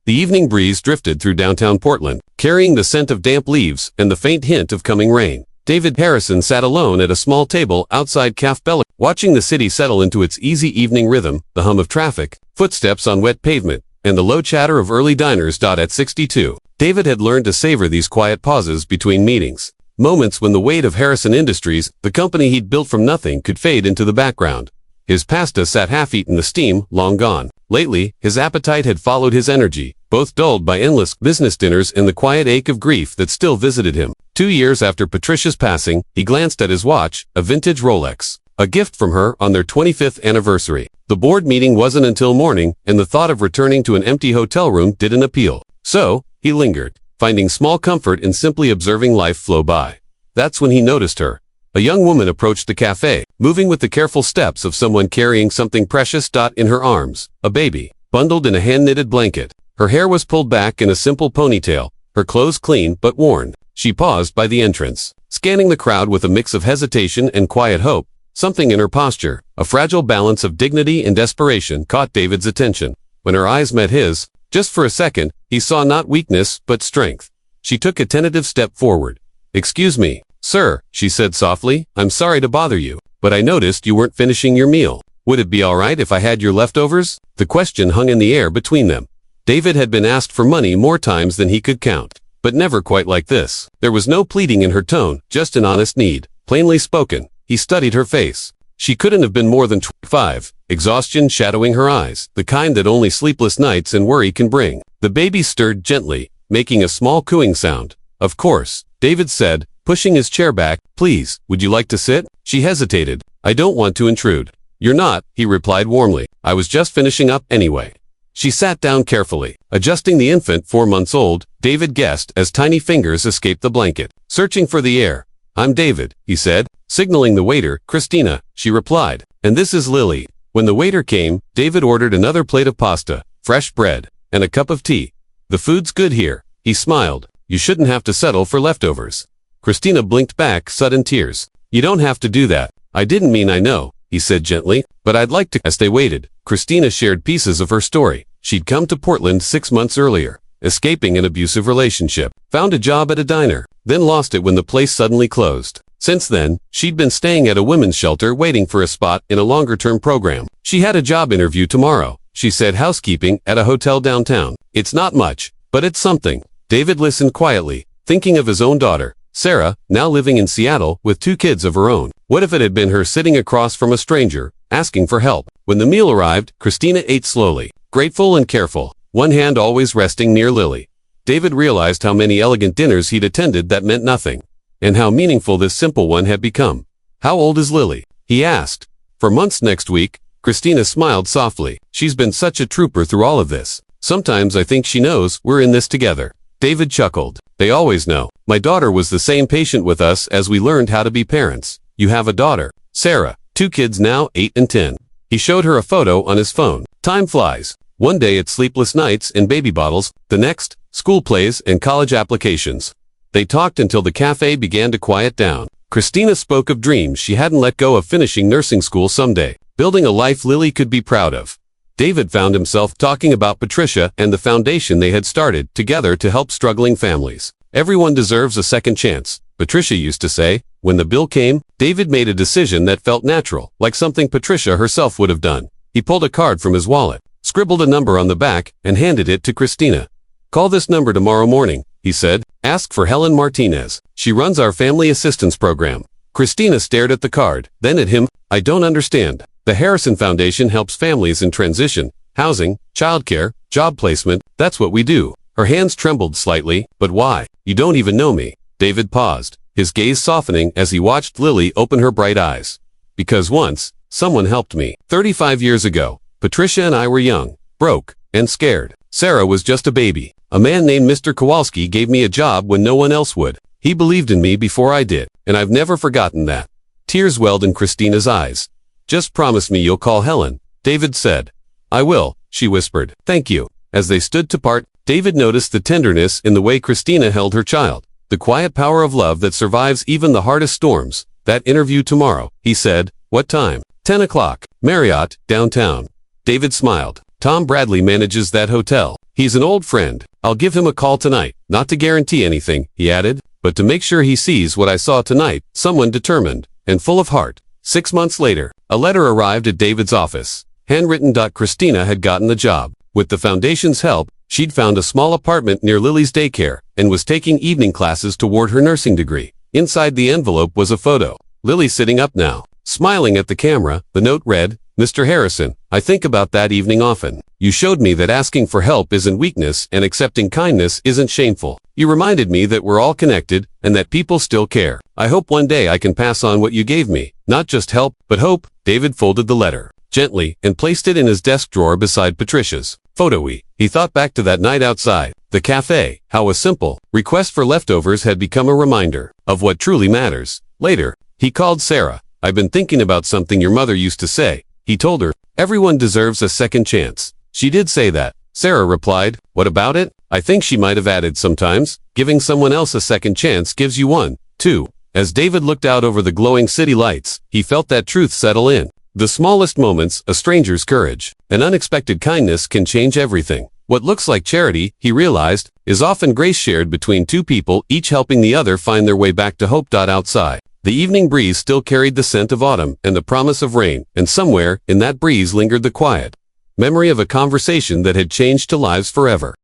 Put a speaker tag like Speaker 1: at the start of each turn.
Speaker 1: The evening breeze drifted through downtown Portland, carrying the scent of damp leaves and the faint hint of coming rain. David Harrison sat alone at a small table outside Caf Bella, watching the city settle into its easy evening rhythm, the hum of traffic, footsteps on wet pavement, and the low chatter of early diners. At 62, David had learned to savor these quiet pauses between meetings. Moments when the weight of Harrison Industries, the company he'd built from nothing, could fade into the background. His pasta sat half-eaten, the steam long gone. Lately, his appetite had followed his energy, both dulled by endless business dinners and the quiet ache of grief that still visited him. 2 years after Patricia's passing, he glanced at his watch, a vintage Rolex, a gift from her on their 25th anniversary. The board meeting wasn't until morning, and the thought of returning to an empty hotel room didn't appeal. So, he lingered, finding small comfort in simply observing life flow by. That's when he noticed her. A young woman approached the cafe, moving with the careful steps of someone carrying something precious. In her arms, a baby, bundled in a hand-knitted blanket. Her hair was pulled back in a simple ponytail, her clothes clean but worn. She paused by the entrance, scanning the crowd with a mix of hesitation and quiet hope. Something in her posture, a fragile balance of dignity and desperation, caught David's attention. When her eyes met his, just for a second, he saw not weakness but strength. She took a tentative step forward. "Excuse me, sir," she said softly. "I'm sorry to bother you, but I noticed you weren't finishing your meal. Would it be all right if I had your leftovers?" The question hung in the air between them. David had been asked for money more times than he could count, but never quite like this. There was no pleading in her tone, just an honest need, plainly spoken. He studied her face. She couldn't have been more than 25, exhaustion shadowing her eyes, the kind that only sleepless nights and worry can bring. The baby stirred gently, making a small cooing sound. "Of course," David said, pushing his chair back. "Please, would you like to sit?" She hesitated. "I don't want to intrude." "You're not," he replied warmly. "I was just finishing up anyway." She sat down carefully, adjusting the infant 4 months old, David guessed, as tiny fingers escaped the blanket. Searching for the air. "I'm David," he said, signaling the waiter. "Christina," she replied. "And this is Lily." When the waiter came, David ordered another plate of pasta, fresh bread, and a cup of tea. "The food's good here," he smiled. "You shouldn't have to settle for leftovers." Christina blinked back, sudden tears. "You don't have to do that. I didn't mean, I know," he said gently, "but I'd like to." As they waited, Christina shared pieces of her story. She'd come to Portland 6 months earlier, escaping an abusive relationship, found a job at a diner, then lost it when the place suddenly closed. Since then, she'd been staying at a women's shelter waiting for a spot in a longer-term program. She had a job interview tomorrow, she said, housekeeping at a hotel downtown. "It's not much, but it's something." David listened quietly, thinking of his own daughter, Sarah, now living in Seattle with 2 kids of her own. What if it had been her sitting across from a stranger, asking for help? When the meal arrived, Christina ate slowly, grateful and careful, one hand always resting near Lily. David realized how many elegant dinners he'd attended that meant nothing, and how meaningful this simple one had become. "How old is Lily?" he asked. "For months next week." Christina smiled softly. "She's been such a trooper through all of this. Sometimes I think she knows we're in this together." David chuckled. "They always know. My daughter was the same patient with us as we learned how to be parents." "You have a daughter, Sarah, 2 kids now, 8 and 10. He showed her a photo on his phone. "Time flies. One day it's sleepless nights and baby bottles, the next, school plays and college applications." They talked until the cafe began to quiet down. Christina spoke of dreams she hadn't let go of, finishing nursing school someday, building a life Lily could be proud of. David found himself talking about Patricia and the foundation they had started together to help struggling families. "Everyone deserves a second chance," Patricia used to say. When the bill came, David made a decision that felt natural, like something Patricia herself would have done. He pulled a card from his wallet, scribbled a number on the back, and handed it to Christina. "Call this number tomorrow morning," he said. "Ask for Helen Martinez. She runs our family assistance program." Christina stared at the card, then at him. "I don't understand." "The Harrison Foundation helps families in transition, housing, childcare, job placement. That's what we do." Her hands trembled slightly. "But why? You don't even know me." David paused, his gaze softening as he watched Lily open her bright eyes. "Because once, someone helped me. 35 years ago. Patricia and I were young, broke, and scared. Sarah was just a baby. A man named Mr. Kowalski gave me a job when no one else would. He believed in me before I did, and I've never forgotten that." Tears welled in Christina's eyes. "Just promise me you'll call Helen," David said. "I will," she whispered. "Thank you." As they stood to part, David noticed the tenderness in the way Christina held her child, the quiet power of love that survives even the hardest storms. "That interview tomorrow," he said. "What time?" 10 o'clock, Marriott, downtown. David smiled. Tom Bradley manages that hotel. He's an old friend. I'll give him a call tonight. Not to guarantee anything, he added, but to make sure he sees what I saw tonight, someone determined and full of heart. 6 months later, a letter arrived at David's office. Handwritten. Christina had gotten the job. With the foundation's help, she'd found a small apartment near Lily's daycare and was taking evening classes toward her nursing degree. Inside the envelope was a photo. Lily sitting up now, smiling at the camera. The note read, "Mr. Harrison, I think about that evening often. You showed me that asking for help isn't weakness and accepting kindness isn't shameful. You reminded me that we're all connected and that people still care. I hope one day I can pass on what you gave me. Not just help, but hope." David folded the letter gently and placed it in his desk drawer beside Patricia's photo. He thought back to that night outside the cafe, how a simple request for leftovers had become a reminder of what truly matters. Later, he called Sarah. "I've been thinking about something your mother used to say," he told her. "Everyone deserves a second chance." "She did say that," Sarah replied. "What about it?" "I think she might have added sometimes giving someone else a second chance gives you one, too." As David looked out over the glowing city lights, he felt that truth settle in. The smallest moments, a stranger's courage, an unexpected kindness can change everything. What looks like charity, he realized, is often grace shared between two people, each helping the other find their way back to hope. Outside, the evening breeze still carried the scent of autumn and the promise of rain, and somewhere in that breeze lingered the quiet memory of a conversation that had changed to lives forever.